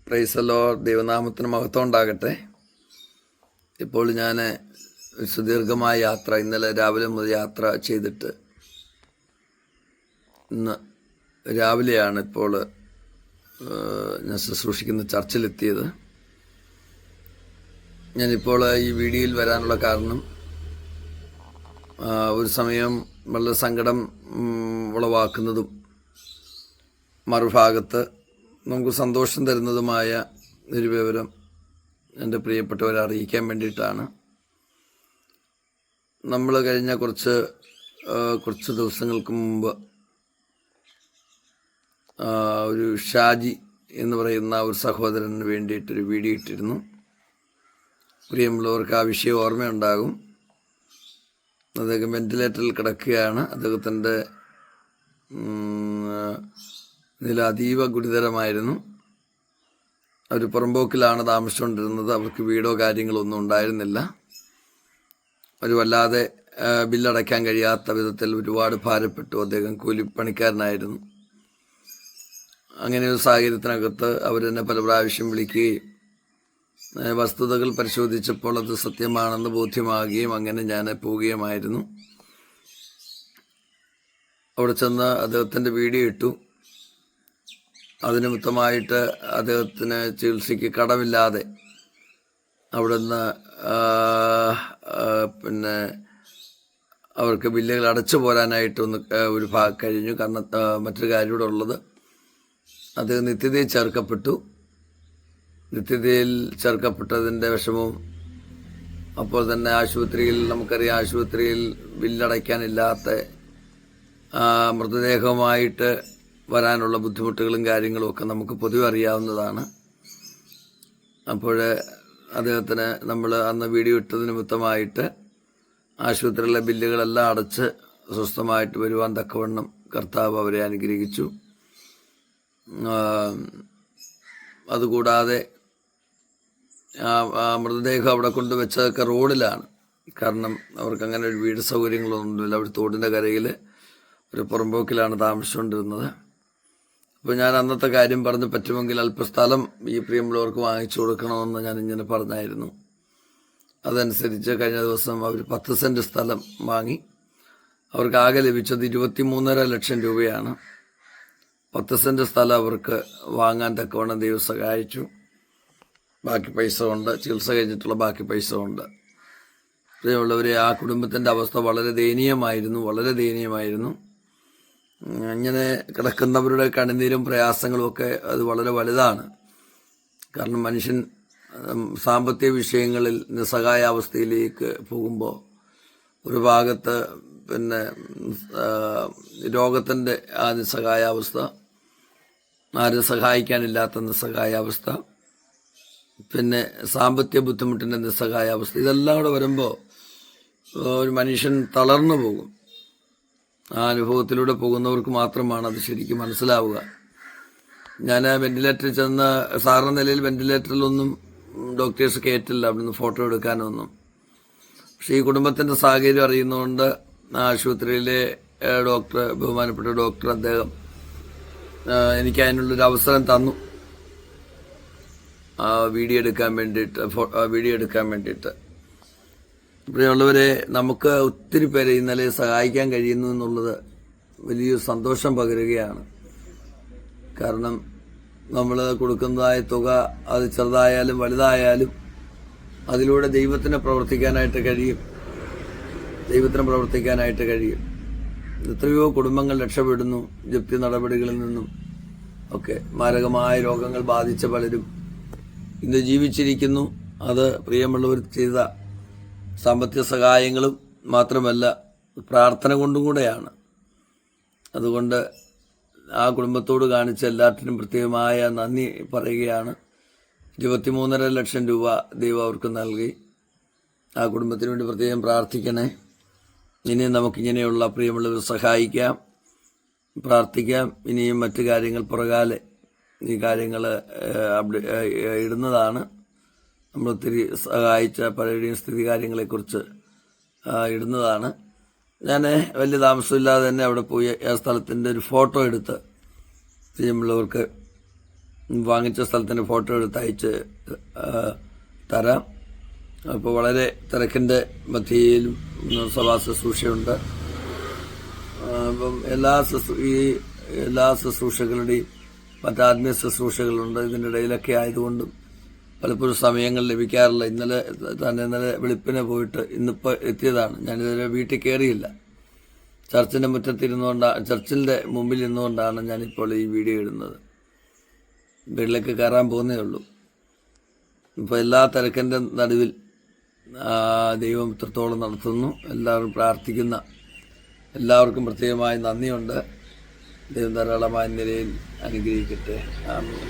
പ്രൈസലോ ദൈവനാമത്തിന് മഹത്വം ഉണ്ടാകട്ടെ. ഇപ്പോൾ ഞാൻ സുദീർഘമായ യാത്ര ഇന്നലെ രാവിലെ മുതൽ യാത്ര ചെയ്തിട്ട് ഇന്ന് രാവിലെയാണ് ഇപ്പോൾ ഞാൻ ശുശ്രൂഷിക്കുന്ന ചർച്ചിലെത്തിയത്. ഞാനിപ്പോൾ ഈ വീഡിയോയിൽ വരാനുള്ള കാരണം ഒരു സമയം വളരെ സങ്കടം ഉളവാക്കുന്നതും മറുഭാഗത്ത് നമുക്ക് സന്തോഷം തരുന്നതുമായ ഒരു വിവരം എൻ്റെ പ്രിയപ്പെട്ടവരെ അറിയിക്കാൻ വേണ്ടിയിട്ടാണ്. നമ്മൾ കഴിഞ്ഞ കുറച്ച് ദിവസങ്ങൾക്ക് മുമ്പ് ഒരു ഷാജി എന്ന് പറയുന്ന ഒരു സഹോദരന് വേണ്ടിയിട്ടൊരു വീഡിയോ ഇട്ടിരുന്നു. പ്രിയമുള്ളവർക്ക് ആ വിഷയം ഓർമ്മയുണ്ടാകും. അദ്ദേഹം വെന്റിലേറ്ററിൽ കിടക്കുകയാണ്. അദ്ദേഹത്തിൻ്റെ നില അതീവ ഗുരുതരമായിരുന്നു. അവർ പുറമ്പോക്കിലാണ് താമസിച്ചുകൊണ്ടിരുന്നത്. അവർക്ക് വീടോ കാര്യങ്ങളോ ഒന്നും ഉണ്ടായിരുന്നില്ല. അവർ വല്ലാതെ ബില്ലടയ്ക്കാൻ കഴിയാത്ത വിധത്തിൽ ഒരുപാട് ഭാരപ്പെട്ടു. അദ്ദേഹം കൂലിപ്പണിക്കാരനായിരുന്നു. അങ്ങനെ ഒരു സാഹചര്യത്തിനകത്ത് അവരെന്നെ പല പ്രാവശ്യം വിളിക്കുകയും വസ്തുതകൾ പരിശോധിച്ചപ്പോൾ അത് സത്യമാണെന്ന് ബോധ്യമാകുകയും അങ്ങനെ ഞാൻ പോവുകയുമായിരുന്നു. അവിടെ ചെന്ന് അദ്ദേഹത്തിൻ്റെ വീഡിയോ ഇട്ടു. അതിനിമിത്തമായിട്ട് അദ്ദേഹത്തിന് ചികിത്സയ്ക്ക് കടമില്ലാതെ അവിടുന്ന് അവർക്ക് ബില്ലുകൾ അടച്ചു പോരാനായിട്ടൊന്ന് ഒരു കഴിഞ്ഞു. കാരണം മറ്റൊരു കാര്യം കൂടെ ഉള്ളത്, അദ്ദേഹം നിത്യതയിൽ ചേർക്കപ്പെട്ടു. നിത്യതയിൽ ചേർക്കപ്പെട്ടതിൻ്റെ വിഷമവും അപ്പോൾ തന്നെ ആശുപത്രിയിൽ നമുക്കറിയാം, ആശുപത്രിയിൽ ബില്ലടയ്ക്കാനില്ലാത്ത മൃതദേഹവുമായിട്ട് വരാനുള്ള ബുദ്ധിമുട്ടുകളും കാര്യങ്ങളും ഒക്കെ നമുക്ക് പൊതുവെ അറിയാവുന്നതാണ്. അപ്പോൾ അദ്ദേഹത്തിന് നമ്മൾ അന്ന് വീഡിയോ ഇട്ടതിന് നിമിത്തമായിട്ട് ആശുപത്രിയിലെ ബില്ലുകളെല്ലാം അടച്ച് സ്വസ്ഥമായിട്ട് വരുവാൻ തക്കവണ്ണം കർത്താവ് അവരെ അനുഗ്രഹിച്ചു. അതുകൂടാതെ മൃതദേഹം അവിടെ കൊണ്ടുവച്ചതൊക്കെ റോഡിലാണ്. കാരണം അവർക്ക് അങ്ങനെ ഒരു വീട് സൗകര്യങ്ങളൊന്നുമില്ല. അവർ തോടിൻ്റെ കരയിൽ ഒരു പുറമ്പോക്കിലാണ് താമസിച്ചുകൊണ്ടിരുന്നത്. അപ്പോൾ ഞാൻ അന്നത്തെ കാര്യം പറഞ്ഞ് പറ്റുമെങ്കിൽ അല്പസ്ഥലം ഈ പ്രിയമുള്ളവർക്ക് വാങ്ങിച്ചു കൊടുക്കണമെന്ന് ഞാൻ ഇങ്ങനെ പറഞ്ഞായിരുന്നു. അതനുസരിച്ച് കഴിഞ്ഞ ദിവസം അവർ 10 സെൻറ്റ് സ്ഥലം വാങ്ങി. അവർക്ക് ആകെ ലഭിച്ചത് 23.5 ലക്ഷം രൂപയാണ്. 10 സെൻറ്റ് സ്ഥലം അവർക്ക് വാങ്ങാൻ തക്കവണ്ണം ദൈവം സഹായിച്ചു. ബാക്കി പൈസ ഉണ്ട്, ചികിത്സ കഴിഞ്ഞിട്ടുള്ള ബാക്കി പൈസ ഉണ്ട്. പ്രിയമുള്ളവരെ, ആ കുടുംബത്തിൻ്റെ അവസ്ഥ വളരെ ദയനീയമായിരുന്നു. ഇങ്ങനെ കിടക്കുന്നവരുടെ കണ്ണുനീരും പ്രയാസങ്ങളും ഒക്കെ അത് വളരെ വലുതാണ്. കാരണം മനുഷ്യൻ സാമ്പത്തിക വിഷയങ്ങളിൽ നിസ്സഹായാവസ്ഥയിലേക്ക് പോകുമ്പോൾ ഒരു ഭാഗത്ത് രോഗത്തിൻ്റെ ആ നിസ്സഹായാവസ്ഥ, ആരും സഹായിക്കാനില്ലാത്ത നിസ്സഹായാവസ്ഥ, പിന്നെ സാമ്പത്തിക ബുദ്ധിമുട്ടിൻ്റെ നിസ്സഹായാവസ്ഥ, ഇതെല്ലാം കൂടെ വരുമ്പോൾ ഒരു മനുഷ്യൻ തളർന്നു പോകും. ആ അനുഭവത്തിലൂടെ പോകുന്നവർക്ക് മാത്രമാണ് അത് ശരിക്കും മനസ്സിലാവുക. ഞാൻ വെന്റിലേറ്ററിൽ ചെന്ന് സാധാരണ നിലയിൽ വെന്റിലേറ്ററിലൊന്നും ഡോക്ടേഴ്സ് കയറ്റില്ല അവിടുന്ന് ഫോട്ടോ എടുക്കാനൊന്നും. പക്ഷേ ഈ കുടുംബത്തിൻ്റെ സാഹചര്യം അറിയുന്നതുകൊണ്ട് ആശുപത്രിയിലെ ബഹുമാനപ്പെട്ട ഡോക്ടർ അദ്ദേഹം എനിക്ക് അതിനുള്ളൊരു അവസരം തന്നു, വീഡിയോ എടുക്കാൻ വേണ്ടിയിട്ട്. ഇവിടെയുള്ളവരെ, നമുക്ക് ഒത്തിരി പേരെ ഇന്നലെ സഹായിക്കാൻ കഴിയുന്നു എന്നുള്ളത് വലിയൊരു സന്തോഷം പകരുകയാണ്. കാരണം നമ്മൾ കൊടുക്കുന്നതായ തുക അത് ചെറുതായാലും വലുതായാലും അതിലൂടെ ദൈവത്തിന് പ്രവർത്തിക്കാനായിട്ട് കഴിയും. എത്രയോ കുടുംബങ്ങൾ രക്ഷപ്പെടുന്നു ജപ്തി നടപടികളിൽ നിന്നും ഒക്കെ. മാരകമായ രോഗങ്ങൾ ബാധിച്ച പലരും ഇന്ന് ജീവിച്ചിരിക്കുന്നു. അത് പ്രിയമുള്ളവർ ചെയ്ത സാമ്പത്തിക സഹായങ്ങളും മാത്രമല്ല, പ്രാർത്ഥന കൊണ്ടും കൂടെയാണ്. അതുകൊണ്ട് ആ കുടുംബത്തോട് കാണിച്ച എല്ലാറ്റിനും പ്രത്യേകമായ നന്ദി പറയുകയാണ്. 23.5 ലക്ഷം രൂപ ദൈവം അവർക്ക് നൽകി. ആ കുടുംബത്തിന് വേണ്ടി പ്രത്യേകം പ്രാർത്ഥിക്കണേ. ഇനിയും നമുക്കിങ്ങനെയുള്ള പ്രിയമുള്ളവർ സഹായിക്കാം, പ്രാർത്ഥിക്കാം. ഇനിയും മറ്റു കാര്യങ്ങൾ പുറകാലെ ഈ കാര്യങ്ങൾ ഇടുന്നതാണ്. നമ്മളൊത്തിരി സഹായിച്ച പലരുടെയും സ്ഥിതികാര്യങ്ങളെക്കുറിച്ച് ഇടുന്നതാണ്. ഞാൻ വലിയ താമസമില്ലാതെ തന്നെ അവിടെ പോയി ആ സ്ഥലത്തിൻ്റെ ഒരു ഫോട്ടോ എടുത്ത് പ്രിയമുള്ളവർക്ക് വാങ്ങിച്ച സ്ഥലത്തിൻ്റെ ഫോട്ടോ എടുത്ത് അയച്ച് തരാം. അപ്പോൾ വളരെ തിരക്കിൻ്റെ മധ്യയിലും സഭാ ശുശ്രൂഷയുണ്ട്. അപ്പം എല്ലാ ശുശ്രൂഷകളുടെയും മറ്റാത്മീയ ശുശ്രൂഷകളുണ്ട്. ഇതിൻ്റെ ഇടയിലൊക്കെ ആയതുകൊണ്ടും പലപ്പോഴും സമയങ്ങൾ ലഭിക്കാറില്ല. ഇന്നലെ വെളുപ്പിനെ പോയിട്ട് ഇന്നിപ്പോൾ എത്തിയതാണ്. ഞാനിതുവരെ വീട്ടിൽ കയറിയില്ല. ചർച്ചിൻ്റെ ചർച്ചിൻ്റെ മുമ്പിൽ ഇരുന്നുകൊണ്ടാണ് ഞാനിപ്പോൾ ഈ വീഡിയോ ഇടുന്നത്. വീട്ടിലേക്ക് കയറാൻ പോകുന്നേ ഉള്ളൂ. ഇപ്പോൾ എല്ലാ തിരക്കിൻ്റെ നടുവിൽ ദൈവം ഇത്രത്തോളം നടത്തുന്നു. എല്ലാവരും പ്രാർത്ഥിക്കുന്ന എല്ലാവർക്കും പ്രത്യേകമായി നന്ദിയുണ്ട്. ദൈവം ധാരാളമായ നിലയിൽ അനുഗ്രഹിക്കട്ടെ. ആമേൻ.